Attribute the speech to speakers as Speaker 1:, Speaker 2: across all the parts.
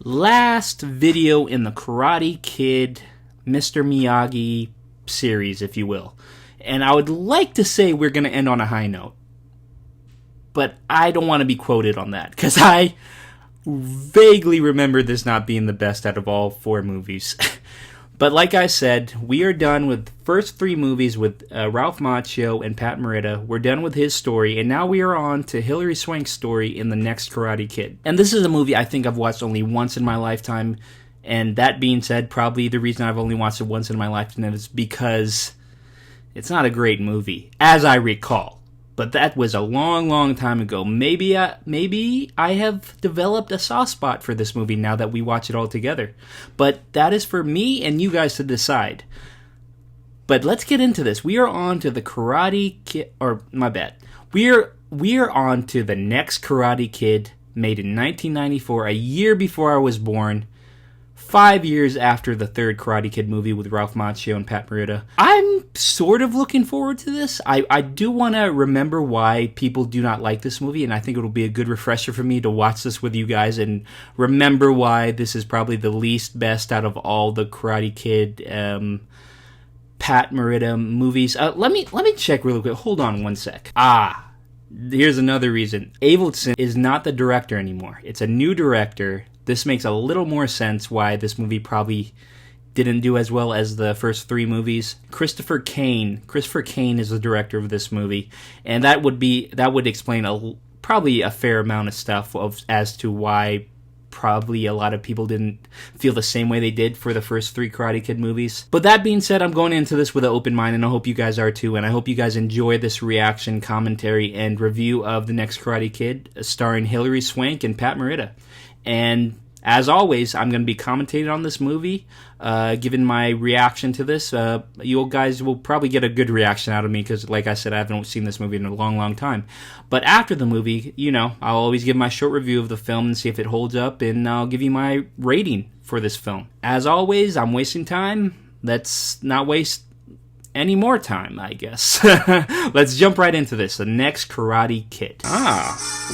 Speaker 1: last video in the Karate Kid Mr. Miyagi series, if you will. And I would like to say we're going to end on a high note. But I don't want to be quoted on that, because I vaguely remember this not being the best out of all 4 movies. But like I said, we are done with the first 3 movies with Ralph Macchio and Pat Morita. We're done with his story, and now we are on to Hilary Swank's story in the next Karate Kid. And this is a movie I think I've watched only once in my lifetime, and that being said, probably the reason I've only watched it once in my lifetime is because it's not a great movie, as I recall. But that was a long, long time ago. Maybe I have developed a soft spot for this movie now that we watch it all together. But that is for me and you guys to decide. But let's get into this. We are on to the Karate Kid, or my bad. We are on to the next Karate Kid, made in 1994, a year before I was born. 5 years after the third Karate Kid movie with Ralph Macchio and Pat Morita. I'm sort of looking forward to this. I do want to remember why people do not like this movie, and I think it'll be a good refresher for me to watch this with you guys and remember why this is probably the least best out of all the Karate Kid Pat Morita movies. Let me check really quick. Hold on one sec. Here's another reason. Avildsen is not the director anymore. It's a new director. This makes a little more sense why this movie probably didn't do as well as the first 3 movies. Christopher Kane is the director of this movie, and that would explain probably a fair amount of stuff as to why probably a lot of people didn't feel the same way they did for the first 3 Karate Kid movies. But that being said, I'm going into this with an open mind, and I hope you guys are too, and I hope you guys enjoy this reaction, commentary, and review of the next Karate Kid, starring Hilary Swank and Pat Morita. And as always, I'm going to be commentating on this movie, giving my reaction to this. You guys will probably get a good reaction out of me because, like I said, I haven't seen this movie in a long, long time. But after the movie, I'll always give my short review of the film and see if it holds up, and I'll give you my rating for this film. As always, I'm wasting time. Let's not waste any more time, I guess. Let's jump right into this. The next Karate Kid.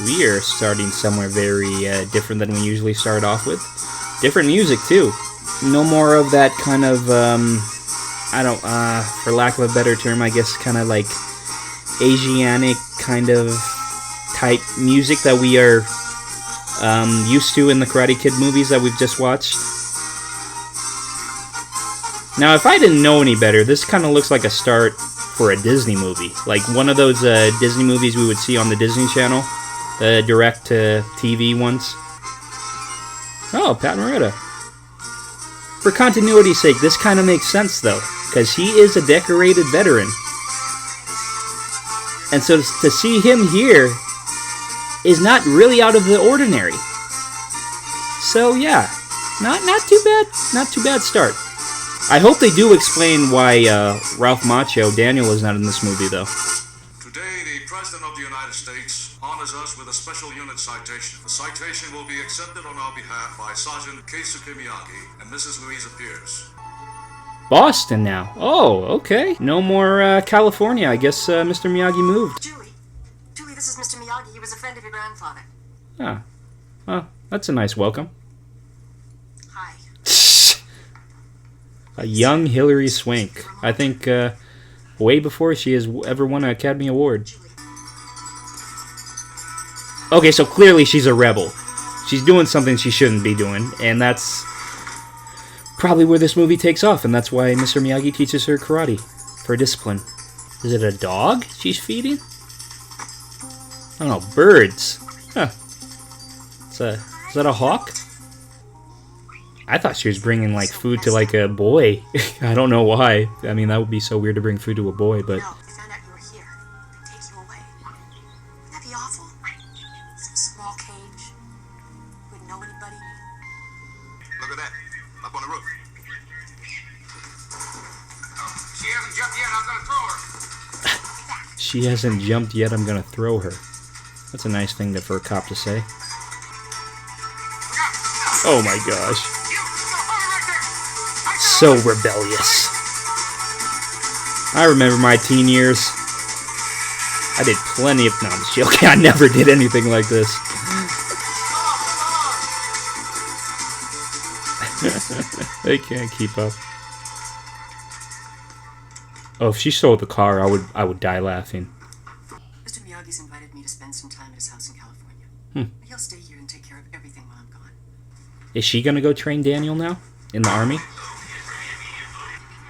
Speaker 1: We are starting somewhere very different than we usually start off with. Different music, too. No more of that kind of, for lack of a better term, I guess kind of like Asianic kind of type music that we are used to in the Karate Kid movies that we've just watched. Now, if I didn't know any better, this kind of looks like a start for a Disney movie. Like one of those Disney movies we would see on the Disney Channel. The direct-to-TV ones. Oh, Pat Morita. For continuity's sake, this kind of makes sense, though. Because he is a decorated veteran. And so to see him here is not really out of the ordinary. So, yeah. Not too bad. Not too bad start. I hope they do explain why Ralph Macchio, Daniel, is not in this movie, though.
Speaker 2: Today, the President of the United States honors us with a special unit citation. The citation will be accepted on our behalf by Sergeant Keisuke Miyagi and Mrs. Louisa Pierce.
Speaker 1: Boston now. Oh, okay. No more California. I guess Mr. Miyagi moved.
Speaker 3: Julie, this is Mr. Miyagi. He was a friend of your grandfather.
Speaker 1: Well, that's a nice welcome.
Speaker 3: Hi.
Speaker 1: A young Hilary Swank. I think way before she has ever won an Academy Award. Okay, so clearly she's a rebel. She's doing something she shouldn't be doing, and that's probably where this movie takes off, and that's why Mr. Miyagi teaches her karate for discipline. Is it a dog she's feeding? I don't know, birds. Huh. Is that a hawk? I thought she was bringing, like, food to, like, a boy. I don't know why. I mean, that would be so weird to bring food to a boy, but...
Speaker 3: No, I found out you were here. I'd take you away. Wouldn't that be awful? Some small cage. Wouldn't know anybody.
Speaker 2: Look at that. Up on the roof.
Speaker 3: She hasn't jumped yet. I'm gonna throw her.
Speaker 1: She hasn't jumped yet. I'm gonna throw her. That's a nice thing for a cop to say. Oh my gosh. So rebellious. I remember my teen years. I did plenty of... No, I'm just joking. I never did anything like this. They can't keep up. Oh, if she stole the car, I would die laughing.
Speaker 3: Mr. Miyagi's invited me to spend some time at his house in California. He'll stay here and take care of everything while I'm gone.
Speaker 1: Is she gonna go train Daniel now in the army?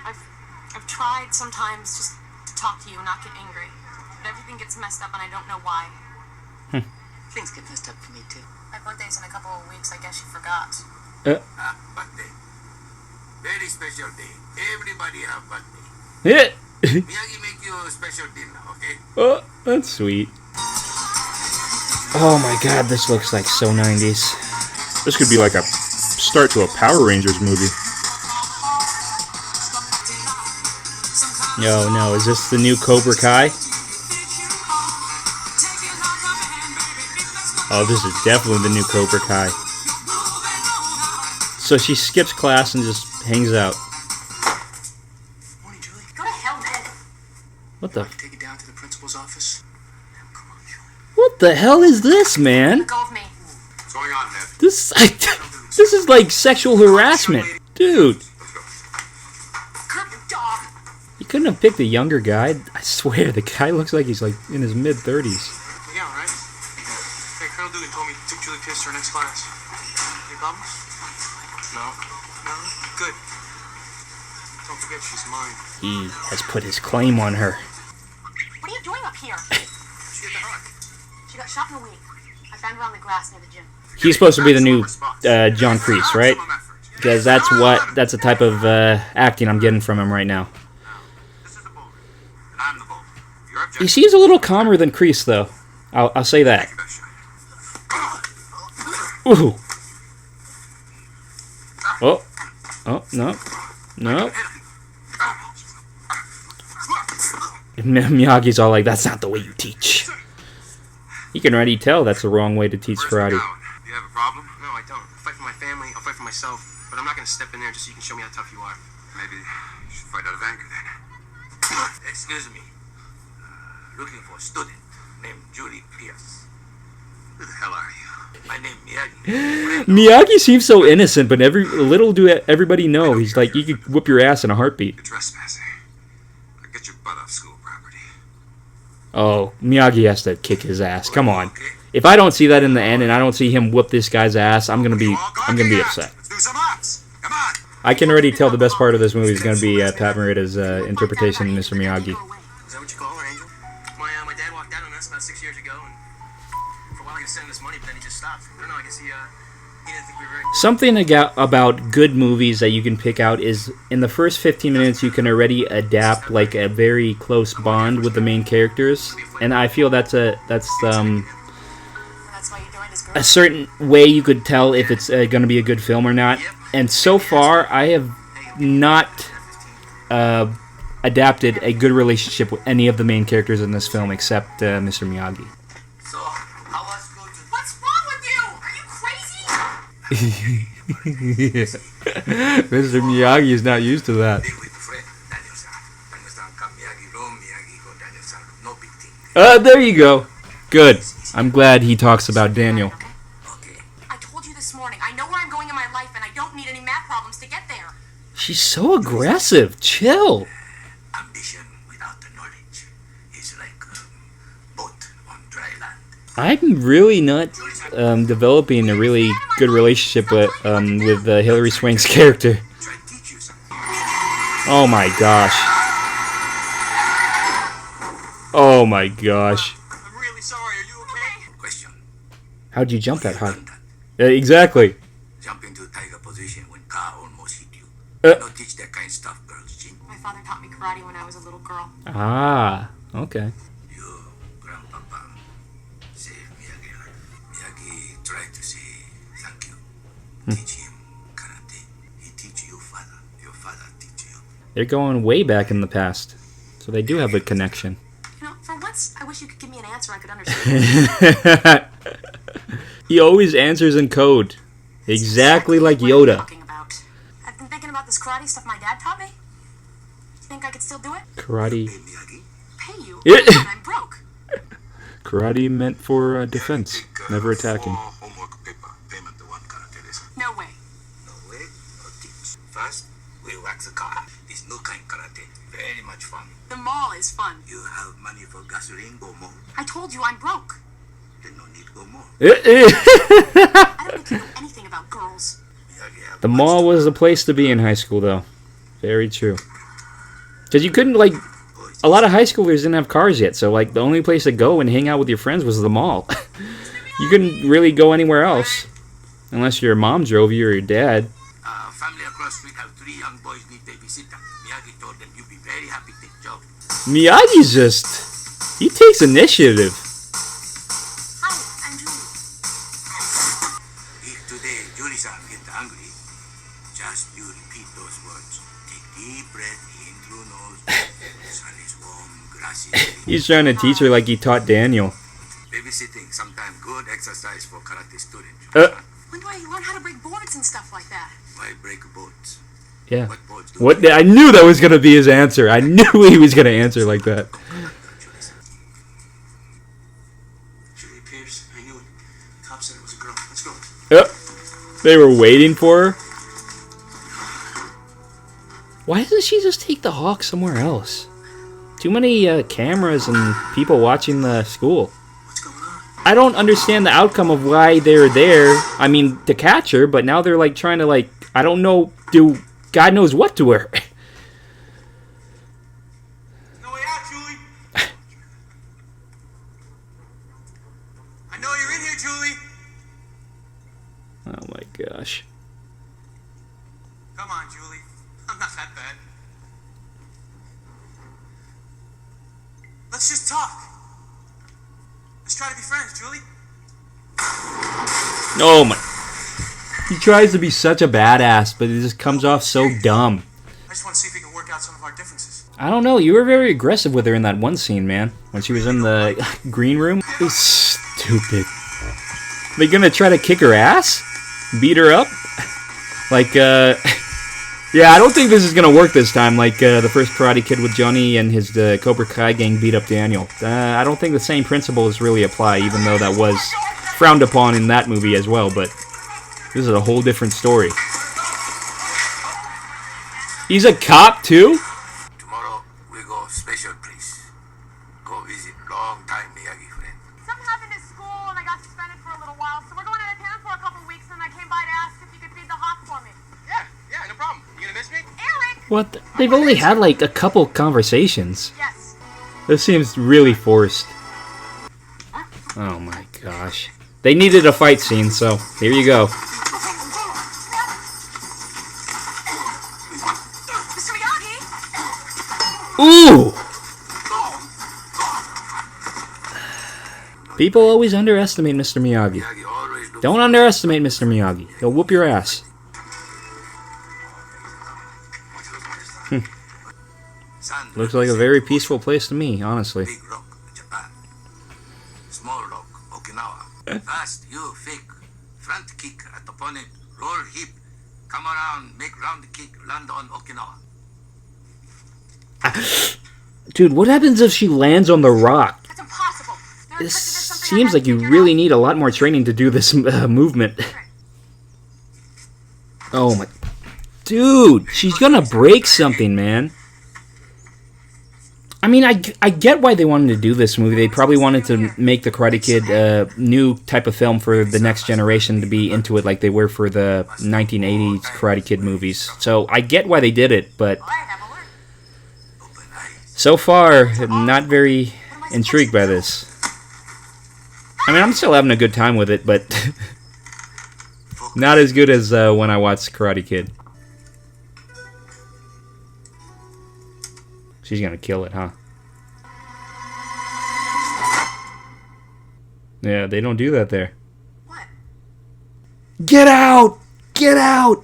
Speaker 3: I've tried sometimes just to talk to you and not get angry, but everything gets messed up and I don't know why. Things get messed up for me too. My birthday's in a couple of weeks. I guess you forgot.
Speaker 4: Birthday. Very special day. Everybody have birthday.
Speaker 1: Yeah.
Speaker 4: Miyagi make you a special dinner, okay?
Speaker 1: Oh, that's sweet. Oh my god, this looks like so 90s. This could be like a start to a Power Rangers movie. No, is this the new Cobra Kai? Oh, this is definitely the new Cobra Kai. So she skips class and just hangs out.
Speaker 3: Morning, Julie. Go to hell, Ned.
Speaker 1: What the?
Speaker 3: Take it down to the principal's office. Come on, Julie.
Speaker 1: What the hell is this, man?
Speaker 3: Let go of me.
Speaker 2: What's going on, Ned?
Speaker 1: This is like sexual harassment, dude.
Speaker 3: Curb your dog.
Speaker 1: You couldn't have picked a younger guy. I swear, the guy looks like he's like in his mid-30s.
Speaker 5: Yeah, all right. Hey, Colonel Dugan told me took Julie Pierce to her next class. Any problems? No? No? Good. Don't forget, she's mine.
Speaker 1: He has put his claim on her.
Speaker 3: What are you doing up here?
Speaker 5: She hit the heart.
Speaker 3: She got shot in the wing. I found her on the grass near the gym.
Speaker 1: He's supposed to be the new John Kreese, right? Because that's the type of acting I'm getting from him right now.
Speaker 4: This is the bowler, and I'm the bowler. Your
Speaker 1: He
Speaker 4: objection.
Speaker 1: seems a little calmer than Kreese, though. I'll say that.
Speaker 4: Take best shot.
Speaker 1: Ooh. Oh, no. Miyagi's all like, that's not the way you teach. You can already tell that's the wrong way to teach karate.
Speaker 4: Do you have a problem?
Speaker 5: No, I don't. I'll fight for my family. I'll fight for myself. But I'm not going to step in there just so you can show me how tough you are.
Speaker 4: Maybe you should fight out of anger then. Excuse me. Looking for a student named Julie Pierce. Who the hell are you? My name Miyagi.
Speaker 1: Miyagi seems so innocent, but little do everybody know he's like, you could whoop your ass in a heartbeat.
Speaker 4: You're trespassing. I'll get your butt off school property.
Speaker 1: Oh, Miyagi has to kick his ass. Come on. If I don't see that in the end and I don't see him whoop this guy's ass, I'm gonna be upset.
Speaker 4: Let's do some laps. Come on.
Speaker 1: I can already tell the best part of this movie is gonna be Pat Morita's interpretation of Mr. Miyagi.
Speaker 5: Is that what you call her, Angel? My dad walked out on us about 6 years ago, and for a while he was sending us money, but then he just stopped. I don't know, I guess he didn't think we were very...
Speaker 1: Something about good movies that you can pick out is in the first 15 minutes you can already adapt like a very close bond with the main characters, and I feel that's
Speaker 3: That's why you joined his girl.
Speaker 1: a certain way you could tell if it's going to be a good film or not. And so far, I have not adapted a good relationship with any of the main characters in this film except Mr. Miyagi.
Speaker 4: So, how was school today?
Speaker 3: What's wrong with you? Are you crazy?
Speaker 1: Mr. Miyagi is not used to that.
Speaker 4: Big with friend, Daniel-san. Daniel-san come Miyagi room, Miyagi go Daniel-san room. No big thing.
Speaker 1: There you go. Good. I'm glad he talks about Daniel.
Speaker 4: Okay.
Speaker 3: I told you this morning. I know where I'm going in my life, and I don't need any math problems to get there.
Speaker 1: She's so aggressive. Chill.
Speaker 4: Ambition without the knowledge is like a boat on dry land.
Speaker 1: I'm really not developing a really good relationship with Hilary Swank's character.
Speaker 4: Try to teach you something.
Speaker 1: Oh my gosh. Oh my gosh.
Speaker 5: I'm really sorry, are you okay?
Speaker 4: Question.
Speaker 1: How'd you jump that high?
Speaker 4: Done that.
Speaker 1: Exactly.
Speaker 4: Jump into tiger position when car almost hit you.
Speaker 1: Uh.
Speaker 4: Don't teach that kind of stuff, girls, Jin.
Speaker 3: My father taught me karate when I was a little girl.
Speaker 1: Ah, okay.
Speaker 4: You, grandpapa, save Miyagi life. Miyagi tried to say thank you. Teach him karate. He teach you father. Your father teach you.
Speaker 1: They're going way back in the past. So they do have a connection.
Speaker 3: You know, for once, I wish you could give me an answer I could understand.
Speaker 1: He always answers in code. Exactly like
Speaker 3: what are you
Speaker 1: Yoda.
Speaker 3: talking about? I've been thinking about this karate stuff my dad taught me. You think I could still do it?
Speaker 1: Karate.
Speaker 4: Hey, Miyagi.
Speaker 3: Pay you?
Speaker 1: Yeah.
Speaker 3: Come on, I'm broke.
Speaker 1: Karate meant for defense,
Speaker 4: Take,
Speaker 1: never attacking.
Speaker 4: 4 homework paper. Payment to one karate lesson.
Speaker 3: No way.
Speaker 4: No way? have money for gasoline, go more.
Speaker 3: I told you I'm broke.
Speaker 4: Then no need go more.
Speaker 3: I don't need to know anything about girls.
Speaker 1: The mall was the place to be in high school, though. Very true. Because you couldn't, like, a lot of high schoolers didn't have cars yet, so, like, the only place to go and hang out with your friends was the mall. You couldn't really go anywhere else. Unless your mom drove you or your dad.
Speaker 4: Family across street have 3 young boys need babysitter. Miyagi told them you'd be very happy to take job.
Speaker 1: Miyagi's just... he takes initiative.
Speaker 3: Hi, I'm Julie.
Speaker 4: If today Julie-san get angry, just you repeat those words. Take deep breath in through nose. Sun is warm, grass is green.
Speaker 1: He's trying to teach her like he taught Daniel.
Speaker 4: Babysitting sometimes good exercise for karate students.
Speaker 3: When do I learn how to break boards and stuff like that?
Speaker 4: Why break boards?
Speaker 1: Yeah.
Speaker 4: What boards do
Speaker 1: What? I knew that was going to be his answer. I knew he was going to answer like that.
Speaker 5: Julie Pierce, I knew it. The cop said it was a girl. Let's go.
Speaker 1: They were waiting for her. Why doesn't she just take the hawk somewhere else? Too many cameras and people watching the school.
Speaker 5: What's going on?
Speaker 1: I don't understand the outcome of why they're there. I mean, to catch her, but now they're like trying to like, I don't know, do God knows what to her.
Speaker 5: No way out, Julie. I know you're in here, Julie.
Speaker 1: Oh my gosh.
Speaker 5: Come on, Julie. I'm not that bad. Let's just talk. Let's try to be friends, Julie.
Speaker 1: Oh my. He tries to be such a badass, but it just comes off so dumb.
Speaker 5: I just want to see if we can work out some of our differences.
Speaker 1: I don't know, you were very aggressive with her in that one scene, man. When she was in the green room. It was stupid. They gonna try to kick her ass? Beat her up? Like, yeah, I don't think this is gonna work this time, like the first Karate Kid with Johnny and his Cobra Kai gang beat up Daniel. I don't think the same principles really apply, even though that was frowned upon in that movie as well, but this is a whole different story. He's a cop, too?
Speaker 4: Tomorrow we go special place. Go visit long time Miyagi friend.
Speaker 3: Something happened at school and I got suspended for a little while, so we're going out of town for a couple weeks and I came by to ask if you could feed the hawk for me.
Speaker 5: Yeah, no problem. You gonna miss me?
Speaker 3: Eric!
Speaker 1: What? They've only had like a couple conversations.
Speaker 3: Yes.
Speaker 1: This seems really forced. Oh my gosh. They needed a fight scene, so here you go.
Speaker 3: Mr. Miyagi!
Speaker 1: Ooh! People always underestimate Mr. Miyagi.
Speaker 4: Miyagi always look
Speaker 1: Don't underestimate Mr. Miyagi. He'll whoop your ass.
Speaker 4: Sand,
Speaker 1: Looks like a very peaceful place to me, honestly.
Speaker 4: big rock, Japan. Small rock, Okinawa. Fast, you fake. Front kick at opponent, roll hip, come around, make round kick, land on Okinawa.
Speaker 1: Dude, what happens if she lands on the rock?
Speaker 3: That's impossible.
Speaker 1: This seems like you really need a lot more training to do this movement. Oh my... Dude, she's gonna break something, man. I mean, I get why they wanted to do this movie. They probably wanted to make the Karate Kid a new type of film for the next generation to be into it like they were for the 1980s Karate Kid movies. So I get why they did it, but so far, not very intrigued by this. I mean, I'm still having a good time with it, but not as good as when I watched Karate Kid. She's gonna kill it, huh? Yeah, they don't do that there.
Speaker 3: What?
Speaker 1: Get out! Get out!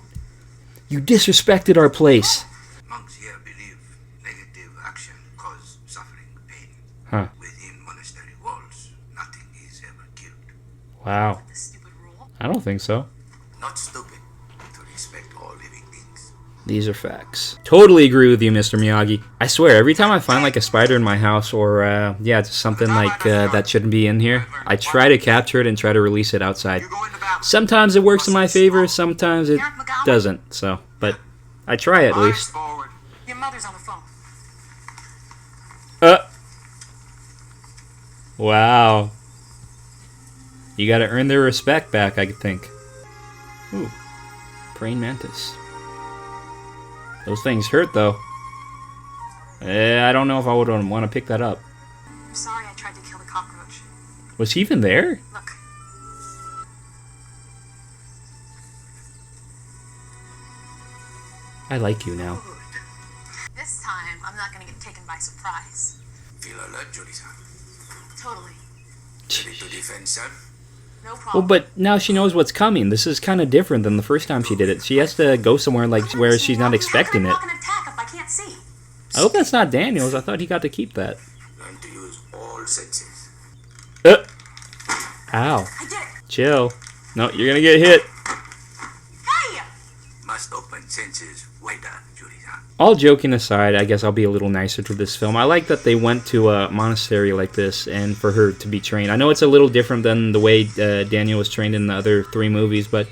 Speaker 1: You disrespected our place.
Speaker 4: Monks here believe negative action cause suffering, pain.
Speaker 1: Huh.
Speaker 4: Within monastery walls, nothing is ever killed.
Speaker 1: Wow.
Speaker 3: The stupid rule?
Speaker 1: I don't think so.
Speaker 4: Not stupid to respect all living things.
Speaker 1: These are facts. Totally agree with you, Mr. Miyagi. I swear, every time I find like a spider in my house or, yeah, just something like that shouldn't be in here, I try to capture it and try to release it outside. Sometimes it works in my favor, sometimes it doesn't, so, but I try at least.
Speaker 3: Your mother's on the phone.
Speaker 1: Wow. You gotta earn their respect back, I think. Ooh. Praying mantis. Those things hurt, though. I don't know if I would want to pick that up.
Speaker 3: I'm sorry I tried to kill the cockroach.
Speaker 1: Was he even there?
Speaker 3: Look.
Speaker 1: I like you now.
Speaker 3: This time, I'm not gonna get taken by surprise.
Speaker 4: Feel alert, Julie-san.
Speaker 3: Totally.
Speaker 4: Ready to defend, sir?
Speaker 3: No
Speaker 1: Well,
Speaker 3: problem.
Speaker 1: but now she knows what's coming. This is kind of different than the first time she did it. She has to go somewhere like where she's not expecting it.
Speaker 3: How can I block an attack if I can't see?
Speaker 1: I hope that's not Daniel's. I thought he got to keep that.
Speaker 4: Learn to use all senses.
Speaker 1: Ow.
Speaker 3: I did it.
Speaker 1: Chill. No, you're gonna get hit.
Speaker 3: Hey!
Speaker 4: Must open senses wider, Julie-san.
Speaker 1: All joking aside, I guess I'll be a little nicer to this film. I like that they went to a monastery like this and for her to be trained. I know it's a little different than the way Daniel was trained in the other 3 movies, but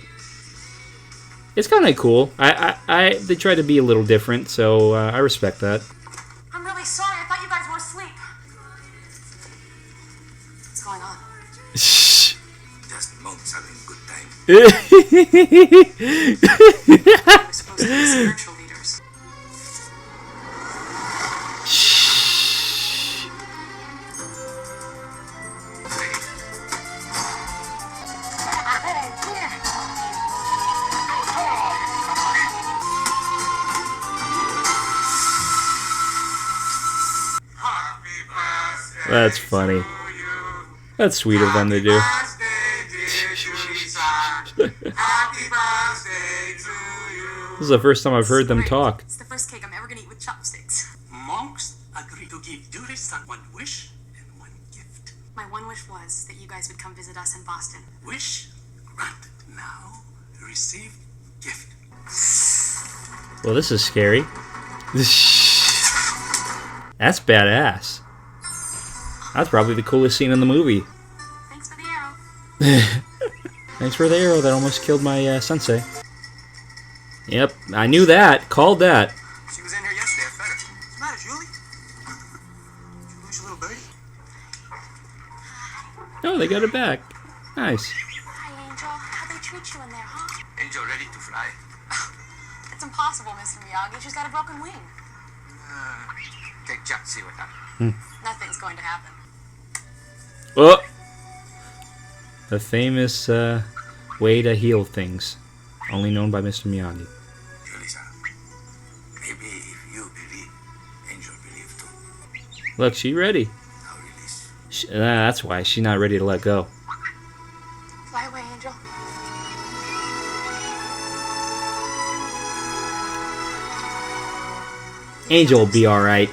Speaker 1: it's kind of cool. They try to be a little different, so I respect that.
Speaker 3: I'm really sorry. I thought you guys were asleep. What's going on?
Speaker 4: Just monks having a good time.
Speaker 3: We're supposed to be spiritual leaders.
Speaker 1: That's funny. That's sweet of them to do. This is the first time I've heard them talk.
Speaker 3: It's the first cake I'm ever gonna eat with chopsticks.
Speaker 5: Monks agree to give Yuri-san one wish and one gift.
Speaker 3: My one wish was that you guys would come visit us in Boston.
Speaker 5: Wish granted. Now receive gift.
Speaker 1: Well, this is scary. That's badass. That's probably the coolest scene in the movie.
Speaker 3: Thanks for the arrow.
Speaker 1: Thanks for the arrow that almost killed my sensei. Yep, I knew that. Called that.
Speaker 5: She was in here yesterday. I fed her. What's the matter, Julie? Did you lose your little birdie?
Speaker 1: Oh, they got it back. Nice.
Speaker 3: Hi, Angel. How'd they treat you in there, huh?
Speaker 4: Angel ready to fly.
Speaker 3: It's impossible, Mr. Miyagi. She's got a broken wing.
Speaker 4: Take Jack, see what happens.
Speaker 3: Nothing's going to happen.
Speaker 1: Oh! The famous way to heal things. Only known by Mr. Miyagi.
Speaker 4: Julie-san, maybe if you believe, Angel believe too.
Speaker 1: Look, she ready.
Speaker 4: Now release.
Speaker 1: That's why she's not ready to let go.
Speaker 3: Fly away, Angel.
Speaker 1: Angel will be alright.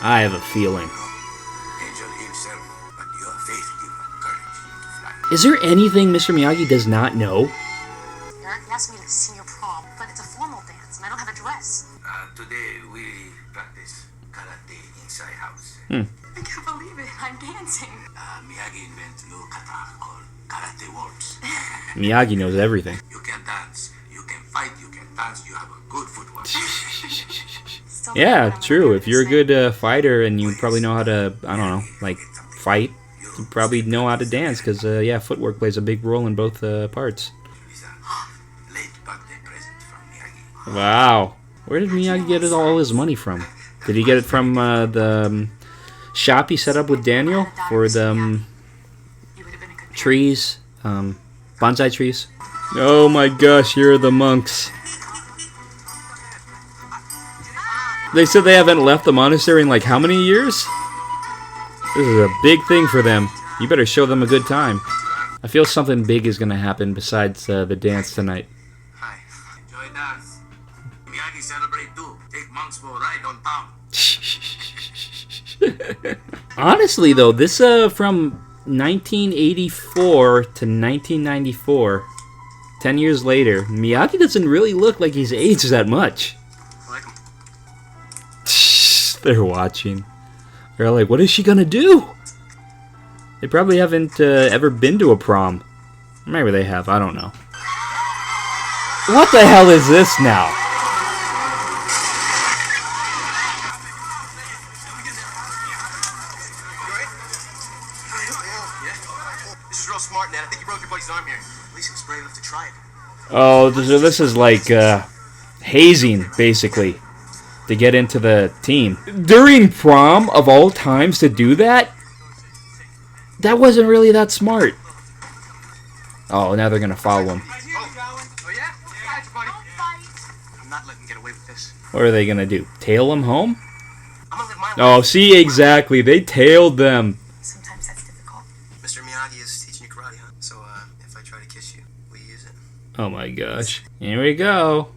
Speaker 1: I have a feeling.
Speaker 4: Angel himself, but your faith give her courage to fly.
Speaker 1: Is there anything Mr. Miyagi does not know?
Speaker 3: Eric asked me to sing your prom, but it's a formal dance, and I don't have a dress.
Speaker 4: Today we practice karate inside house.
Speaker 3: I can't believe it. I'm dancing.
Speaker 4: Miyagi invented new kata called karate waltz.
Speaker 1: Miyagi knows everything.
Speaker 4: You can dance, you can fight, you can dance, you have a good footwork.
Speaker 3: Still
Speaker 1: Yeah,
Speaker 3: don't know
Speaker 1: true.
Speaker 3: what I'm
Speaker 1: If you're a
Speaker 3: gonna
Speaker 1: good fighter and you probably know how to, I don't know, like fight, you probably know how to dance because, yeah, footwork plays a big role in both parts.
Speaker 4: Late birthday present from Miyagi.
Speaker 1: Wow. Where did Miyagi get all his money from? Did he get it from the shop he set up with Daniel for the
Speaker 3: You would have been a good
Speaker 1: trees, bonsai trees? Oh my gosh, here are the monks. They said they haven't left the monastery in like how many years? This is a big thing for them. You better show them a good time. I feel something big is going to happen besides the dance tonight.
Speaker 4: Hi. Enjoy dance. Miyagi celebrate too. Take monks for a ride on town.
Speaker 1: Honestly, though, this from 1984 to 1994, 10 years later, Miyagi doesn't really look like he's aged that much.
Speaker 5: I like him.
Speaker 1: They're watching. They're like, what is she gonna do? They probably haven't ever been to a prom. Maybe they have, I don't know. What the hell is this now?
Speaker 5: so smart, Ned. I think you broke your buddy's arm here. At least he was brave enough to try it.
Speaker 1: Oh, so this is like hazing, basically, to get into the team. During prom, of all times to do that? That wasn't really that smart. Oh, now they're going to follow him.
Speaker 5: Oh, yeah? Gotcha, buddy. I'm not letting him get away with this.
Speaker 1: What are they going to do? Tail him home?
Speaker 5: I'm gonna live my life.
Speaker 1: Oh, see, exactly. They tailed them.
Speaker 3: Sometimes that's difficult.
Speaker 5: Mr. Miyagi is teaching you karate, huh? So, if I try to kiss you, will you use it?
Speaker 1: Oh my gosh. Here we go.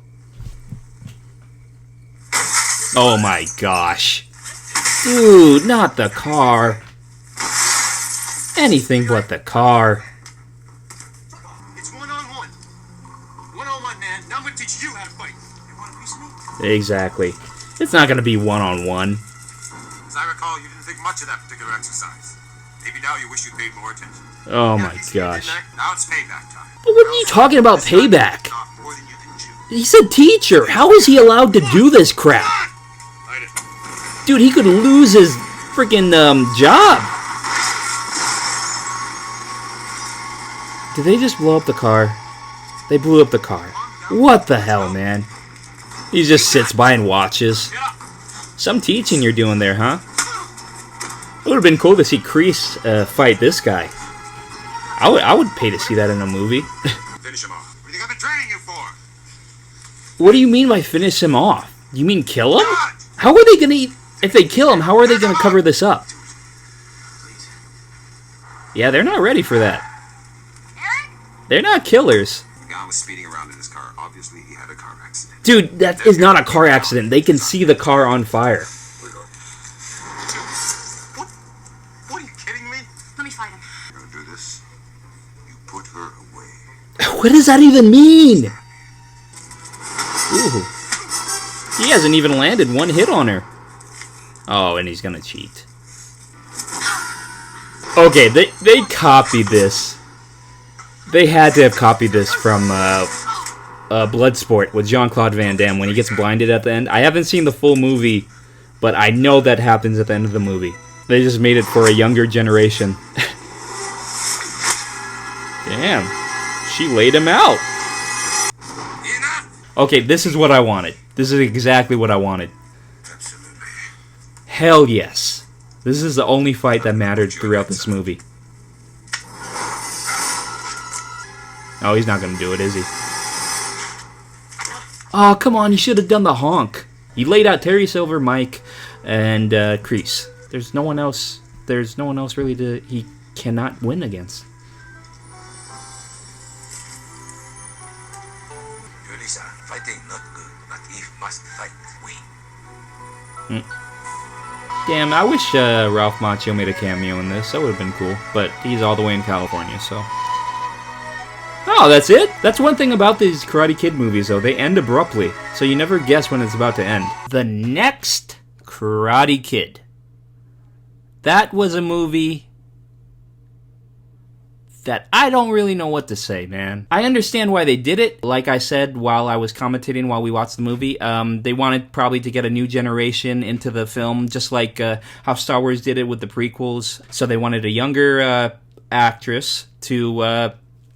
Speaker 1: Oh my gosh. Dude, not the car. Anything but the car.
Speaker 5: It's one-on-one. One-on-one, man. Now I'm gonna teach you how to fight. You want a piece of me?
Speaker 1: Exactly. It's not going to be one-on-one.
Speaker 4: As I recall, you didn't think much of that particular exercise. Maybe now you wish you paid more attention.
Speaker 1: Oh my gosh.
Speaker 4: Now it's payback time.
Speaker 1: But what are you talking about payback?
Speaker 4: Not more than you can chew.
Speaker 1: He's a teacher. How is he allowed to do this crap?
Speaker 4: Light it.
Speaker 1: Dude, he could lose his freaking job. Did they just blow up the car? They blew up the car. What the hell, man? He just sits by and watches. Some teaching you're doing there, huh? It would have been cool to see Kreese fight this guy. I would pay to see that in a movie.
Speaker 4: Finish him off. What do you think I've been training you for?
Speaker 1: What do you mean by finish him off? You mean kill him? How are they gonna eat? If they kill him, how are they gonna cover this up? Yeah, they're not ready for that. They're not killers.
Speaker 4: The guy was speeding around in his car. Obviously, he had a car accident.
Speaker 1: Dude, that is not a car accident. They can see the car on fire.
Speaker 5: What are you kidding me?
Speaker 3: Let me fight him.
Speaker 4: You're gonna do this. You put her away.
Speaker 1: What does that even mean? Ooh. He hasn't even landed one hit on her. Oh, and he's gonna cheat. Okay, they copied this. They had to have copied this from Bloodsport with Jean-Claude Van Damme when he gets blinded at the end. I haven't seen the full movie, but I know that happens at the end of the movie. They just made it for a younger generation. Damn. She laid him out. Okay, this is what I wanted. This is exactly what I wanted.
Speaker 4: Absolutely.
Speaker 1: Hell yes. This is the only fight that mattered throughout this movie. Oh, he's not going to do it, is he? Oh, come on. You should have done the honk. You laid out Terry Silver, Mike, and Kreese. There's no one else. There's no one else really he cannot win against.
Speaker 4: Yulisa, fighting not good, but if must fight, win.
Speaker 1: Damn, I wish Ralph Macchio made a cameo in this. That would have been cool. But he's all the way in California, so... Oh, that's it? That's one thing about these Karate Kid movies, though. They end abruptly, so you never guess when it's about to end. The next Karate Kid. That was a movie that I don't really know what to say, man. I understand why they did it. Like I said while I was commentating while we watched the movie, they wanted probably to get a new generation into the film, just like how Star Wars did it with the prequels. So they wanted a younger actress to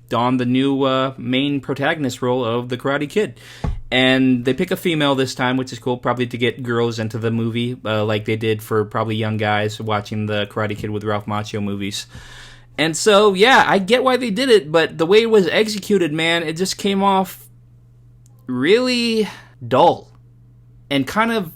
Speaker 1: don the new main protagonist role of the Karate Kid. And they pick a female this time, which is cool, probably to get girls into the movie, like they did for probably young guys watching the Karate Kid with Ralph Macchio movies. And so, yeah, I get why they did it, but the way it was executed, man, it just came off really dull and kind of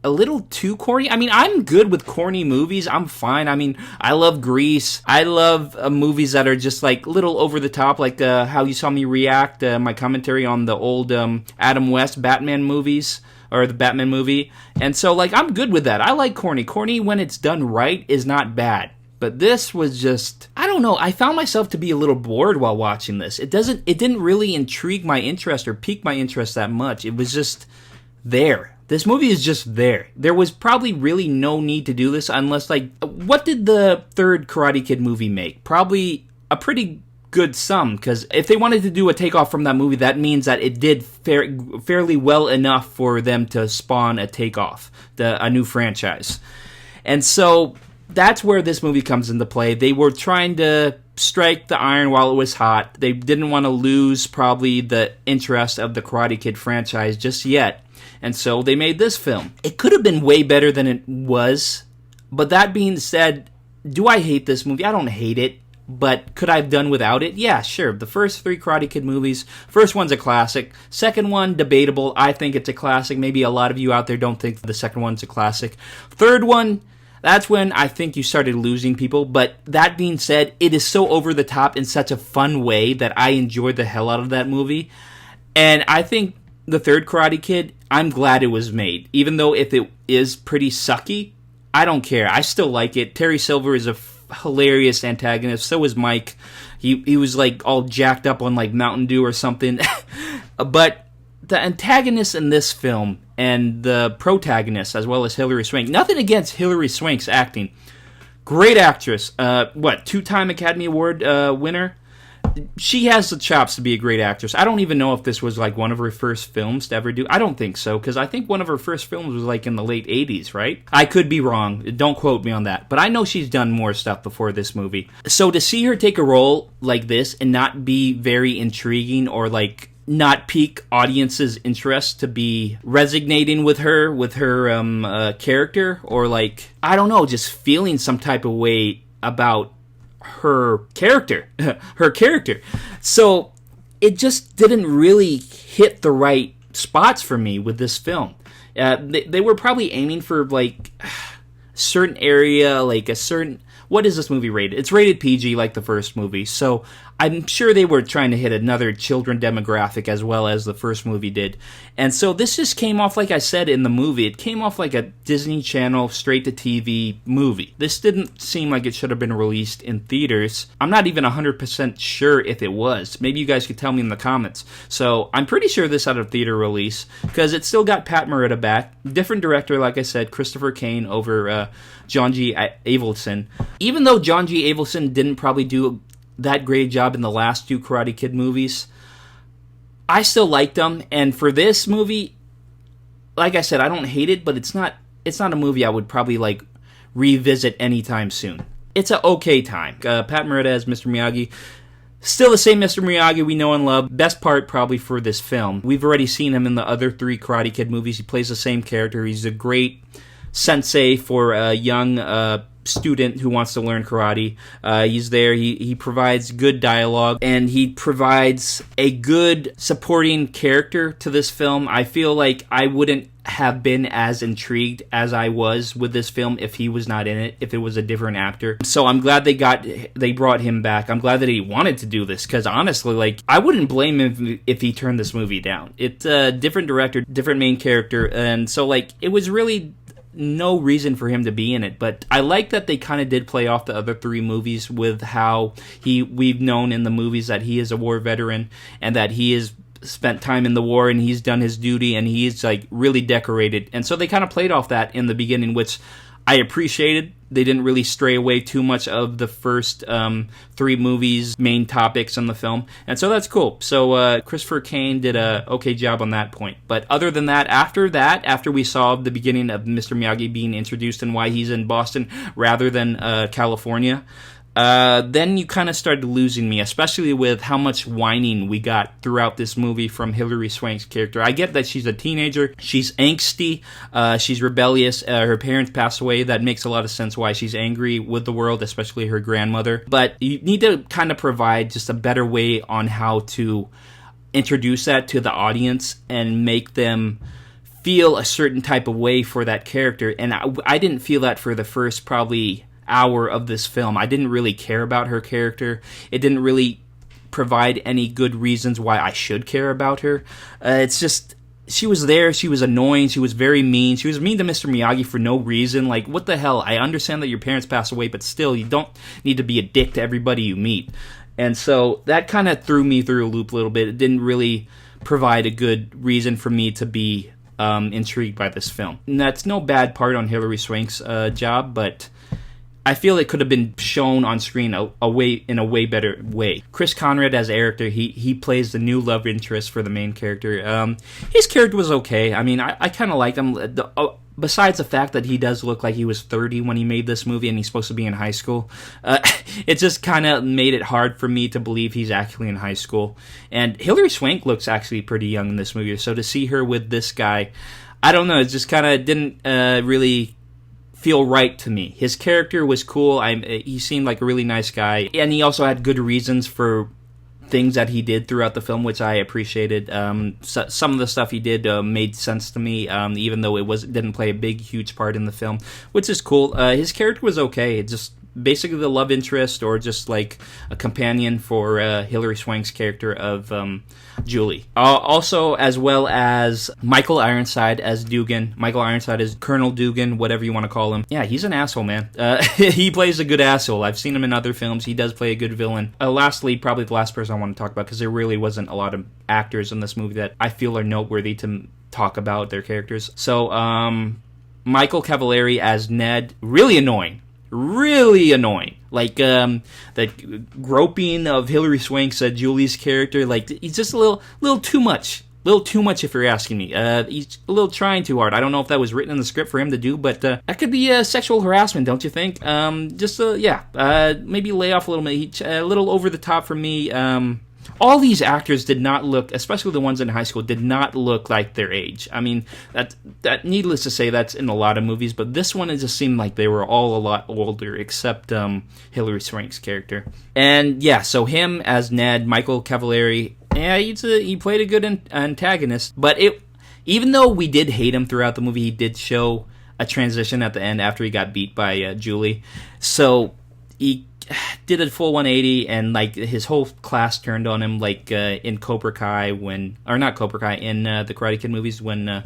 Speaker 1: a little too corny. I mean, I'm good with corny movies. I'm fine. I mean, I love Grease. I love movies that are just like little over the top, like how you saw me react, my commentary on the old Adam West Batman movies, or the Batman movie. And so, like, I'm good with that. I like corny. Corny, when it's done right, is not bad. But this was just, I don't know, I found myself to be a little bored while watching this. It didn't really intrigue my interest or pique my interest that much. It was just there. This movie is just there. There was probably really no need to do this unless, like, what did the third Karate Kid movie make? Probably a pretty good sum, because if they wanted to do a takeoff from that movie, that means that it did fairly well enough for them to spawn a takeoff, a new franchise. And so that's where this movie comes into play. They were trying to strike the iron while it was hot. They didn't want to lose probably the interest of the Karate Kid franchise just yet. And so they made this film. It could have been way better than it was. But that being said, do I hate this movie? I don't hate it. But could I have done without it? Yeah, sure. The first 3 Karate Kid movies, first one's a classic. Second one, debatable. I think it's a classic. Maybe a lot of you out there don't think the second one's a classic. Third one, that's when I think you started losing people. But that being said, it is so over the top in such a fun way that I enjoyed the hell out of that movie. And I think the third Karate Kid, I'm glad it was made. Even though if it is pretty sucky, I don't care. I still like it. Terry Silver is a hilarious antagonist. So is Mike. He was like all jacked up on like Mountain Dew or something. But the antagonist in this film and the protagonist, as well as Hilary Swank, nothing against Hilary Swank's acting. Great actress. 2-time Academy Award winner. She has the chops to be a great actress. I don't even know if this was like one of her first films to ever do. I don't think so, because I think one of her first films was like in the late 80s, right? I could be wrong. Don't quote me on that. But I know she's done more stuff before this movie. So to see her take a role like this and not be very intriguing or like not pique audiences' interest, to be resonating with her character, or like, I don't know, just feeling some type of way about her character. So it just didn't really hit the right spots for me with this film. They were probably aiming for like a certain area, like a certain... What is this movie rated? It's rated PG like the first movie, so I'm sure they were trying to hit another children demographic as well as the first movie did. And so this just came off, like I said in the movie, it came off like a Disney Channel straight-to-TV movie. This didn't seem like it should have been released in theaters. I'm not even 100% sure if it was. Maybe you guys could tell me in the comments. So I'm pretty sure this had a theater release, because it still got Pat Morita back. Different director, like I said, Christopher Kane over John G. Avildsen. Even though John G. Avildsen didn't probably do that great job in the last 2 Karate Kid movies, I still liked them. And for this movie, like I said, I don't hate it, but it's not a movie I would probably like revisit anytime soon. It's an okay time. Pat Morita as Mr. Miyagi. Still the same Mr. Miyagi we know and love. Best part probably for this film. We've already seen him in the other 3 Karate Kid movies. He plays the same character. He's a great sensei for a young student who wants to learn karate. He's there. He provides good dialogue, and he provides a good supporting character to this film. I feel like I wouldn't have been as intrigued as I was with this film if he was not in it, if it was a different actor. So I'm glad they brought him back. I'm glad that he wanted to do this, because honestly, like, I wouldn't blame him if he turned this movie down. It's a different director, different main character, and so like it was really no reason for him to be in it. But I like that they kind of did play off the other 3 movies with how we've known in the movies that he is a war veteran and that he has spent time in the war and he's done his duty and he's like really decorated. And so they kind of played off that in the beginning, which I appreciated. They didn't really stray away too much of the first 3 movies' main topics in the film. And so that's cool. So Christopher Kane did a okay job on that point. But other than that, after we saw the beginning of Mr. Miyagi being introduced and why he's in Boston rather than California, then you kind of started losing me, especially with how much whining we got throughout this movie from Hilary Swank's character. I get that she's a teenager, she's angsty, she's rebellious, her parents passed away. That makes a lot of sense why she's angry with the world, especially her grandmother. But you need to kind of provide just a better way on how to introduce that to the audience and make them feel a certain type of way for that character. And I didn't feel that for the first probably hour of this film. I didn't really care about her character. It didn't really provide any good reasons why I should care about her. It's just, she was there, she was annoying, she was very mean. She was mean to Mr. Miyagi for no reason. Like, what the hell? I understand that your parents passed away, but still, you don't need to be a dick to everybody you meet. And so that kind of threw me through a loop a little bit. It didn't really provide a good reason for me to be intrigued by this film. And that's no bad part on Hilary Swank's job, but I feel it could have been shown on screen in a way better way. Chris Conrad as Eric, he plays the new love interest for the main character. His character was okay. I mean, I kind of liked him. besides the fact that he does look like he was 30 when he made this movie and he's supposed to be in high school, it just kind of made it hard for me to believe he's actually in high school. And Hilary Swank looks actually pretty young in this movie, so to see her with this guy, I don't know, it just kind of didn't really feel right to me. His character was cool. He seemed like a really nice guy, and he also had good reasons for things that he did throughout the film, which I appreciated. Some of the stuff he did made sense to me, even though it didn't play a big, huge part in the film, which is cool. His character was okay. It just basically the love interest or just like a companion for Hilary Swank's character of Julie. Also, as well as Michael Ironside as Dugan. Michael Ironside is Colonel Dugan, whatever you want to call him. Yeah, he's an asshole, man. He plays a good asshole. I've seen him in other films. He does play a good villain. Lastly, probably the last person I want to talk about, because there really wasn't a lot of actors in this movie that I feel are noteworthy to talk about their characters. So, Michael Cavallari as Ned, really annoying. Like, the groping of Hilary Swank's Julie's character, like, he's just a little too much. A little too much, if you're asking me. He's a little trying too hard. I don't know if that was written in the script for him to do, but that could be sexual harassment, don't you think? Maybe lay off a little bit. A little over the top for me. All these actors did not look, especially the ones in high school, did not look like their age. I mean, that needless to say, that's in a lot of movies, but this one, it just seemed like they were all a lot older, except Hilary Swank's character. And yeah, so him as Ned, Michael Cavallari, yeah, he played a good antagonist, but even though we did hate him throughout the movie, he did show a transition at the end after he got beat by Julie. So he did a full 180, and like his whole class turned on him, like in Cobra Kai in the Karate Kid movies, when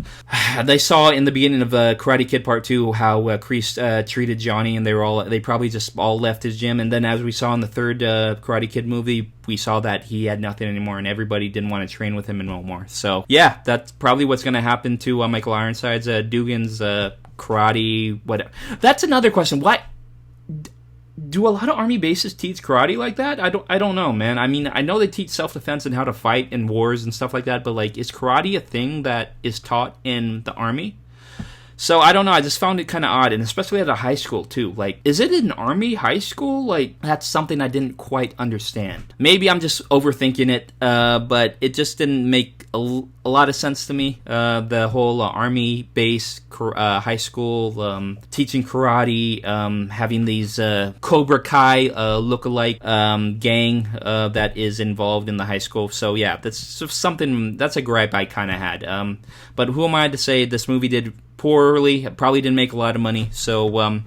Speaker 1: they saw in the beginning of Karate Kid Part 2 how Kreese treated Johnny, and they probably just all left his gym. And then as we saw in the third Karate Kid movie, we saw that he had nothing anymore, and everybody didn't want to train with him no more. So yeah, that's probably what's going to happen to Michael Ironside's Dugan's karate. Whatever. That's another question. Why do a lot of army bases teach karate like that? I don't know, man. I mean, I know they teach self-defense and how to fight in wars and stuff like that, but like, is karate a thing that is taught in the army? So I don't know, I just found it kind of odd, and especially at a high school too. Like, is it an army high school? Like, that's something I didn't quite understand. Maybe I'm just overthinking it, but it just didn't make a lot of sense to me. The whole army base, high school, teaching karate, having these Cobra Kai look-alike gang that is involved in the high school. So yeah, that's a gripe I kind of had. But who am I to say this movie did poorly? Probably didn't make a lot of money. So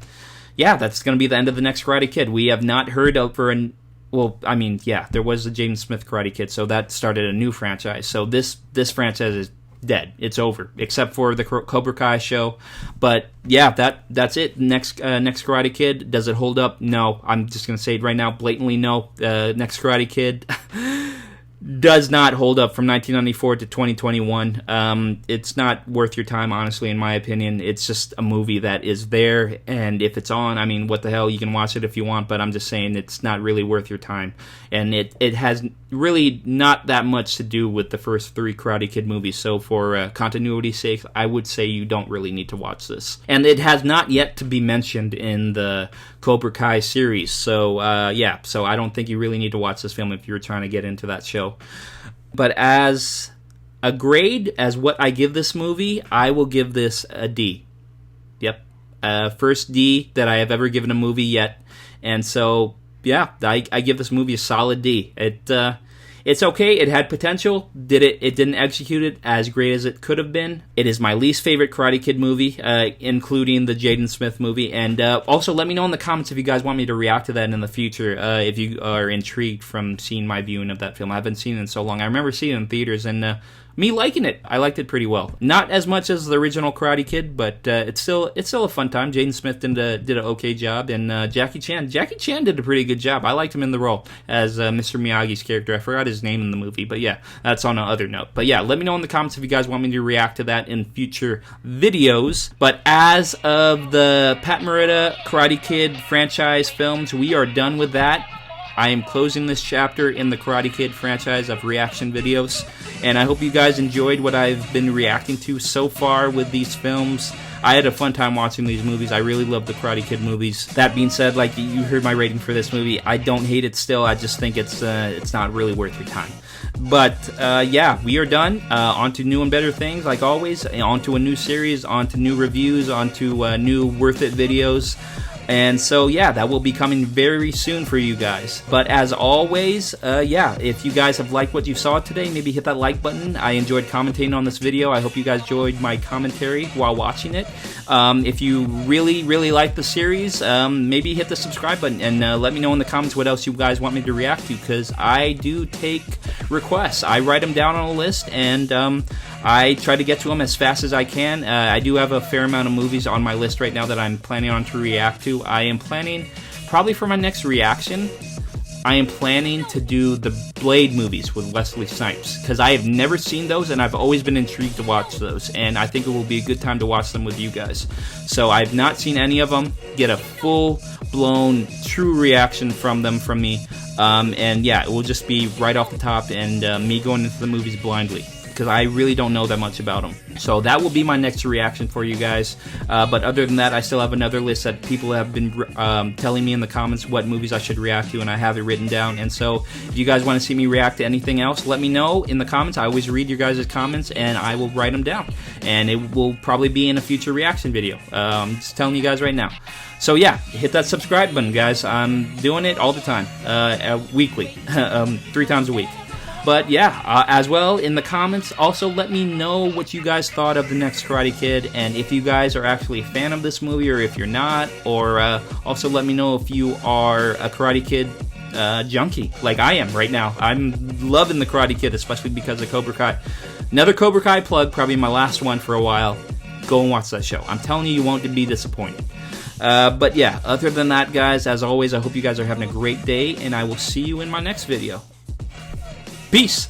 Speaker 1: yeah, that's going to be the end of the next Karate Kid. We have not heard of there was the Jaden Smith Karate Kid, so that started a new franchise. So this franchise is dead. It's over, except for the Cobra Kai show. But yeah, that's it. Next Karate Kid, does it hold up? No. I'm just going to say it right now, blatantly no. Next Karate Kid does not hold up from 1994 to 2021. It's not worth your time, honestly, in my opinion. It's just a movie that is there, and if it's on, I mean, what the hell, you can watch it if you want, but I'm just saying it's not really worth your time. And it has really not that much to do with the first three Karate Kid movies, so for continuity's sake, I would say you don't really need to watch this. And it has not yet to be mentioned in the Cobra Kai series, so so I don't think you really need to watch this film if you're trying to get into that show. But as a grade, as what I give this movie, I will give this a D. Yep. First D that I have ever given a movie yet. And so, yeah, I give this movie a solid D. It's okay. It had potential. It didn't execute it as great as it could have been. It is my least favorite Karate Kid movie, including the Jaden Smith movie. And also, let me know in the comments if you guys want me to react to that in the future, if you are intrigued from seeing my viewing of that film. I haven't seen it in so long. I remember seeing it in theaters, and me liking it. I liked it pretty well. Not as much as the original Karate Kid, but it's still a fun time. Jaden Smith did an okay job, and Jackie Chan did a pretty good job. I liked him in the role as Mr. Miyagi's character. I forgot his name in the movie, but yeah, that's on another note. But yeah, let me know in the comments if you guys want me to react to that in future videos. But as of the Pat Morita Karate Kid franchise films, we are done with that. I am closing this chapter in the Karate Kid franchise of reaction videos, and I hope you guys enjoyed what I've been reacting to so far with these films. I had a fun time watching these movies. I really love the Karate Kid movies. That being said, like you heard my rating for this movie, I don't hate it still. I just think it's not really worth your time. But yeah, we are done. On to new and better things, like always. On to a new series, on to new reviews, on to new worth it videos. And so, yeah, that will be coming very soon for you guys. But as always, yeah, if you guys have liked what you saw today, maybe hit that like button. I enjoyed commentating on this video. I hope you guys enjoyed my commentary while watching it. If you really, really like the series, maybe hit the subscribe button and let me know in the comments what else you guys want me to react to, because I do take requests. I write them down on a list, and I try to get to them as fast as I can. I do have a fair amount of movies on my list right now that I'm planning on to react to. I am planning, probably for my next reaction, I am planning to do the Blade movies with Wesley Snipes, because I have never seen those and I've always been intrigued to watch those, and I think it will be a good time to watch them with you guys. So I've not seen any of them. Get a full-blown, true reaction from them from me, and yeah, it will just be right off the top, and me going into the movies blindly, because I really don't know that much about them. So that will be my next reaction for you guys. But other than that, I still have another list that people have been telling me in the comments what movies I should react to, and I have it written down. And so if you guys want to see me react to anything else, let me know in the comments. I always read your guys' comments, and I will write them down. And it will probably be in a future reaction video. Just telling you guys right now. So yeah, hit that subscribe button, guys. I'm doing it all the time, weekly, 3 times a week. But yeah, as well, in the comments, also let me know what you guys thought of the next Karate Kid, and if you guys are actually a fan of this movie, or if you're not, or also let me know if you are a Karate Kid junkie, like I am right now. I'm loving the Karate Kid, especially because of Cobra Kai. Another Cobra Kai plug, probably my last one for a while. Go and watch that show. I'm telling you, you won't be disappointed. But yeah, other than that, guys, as always, I hope you guys are having a great day, and I will see you in my next video. Peace!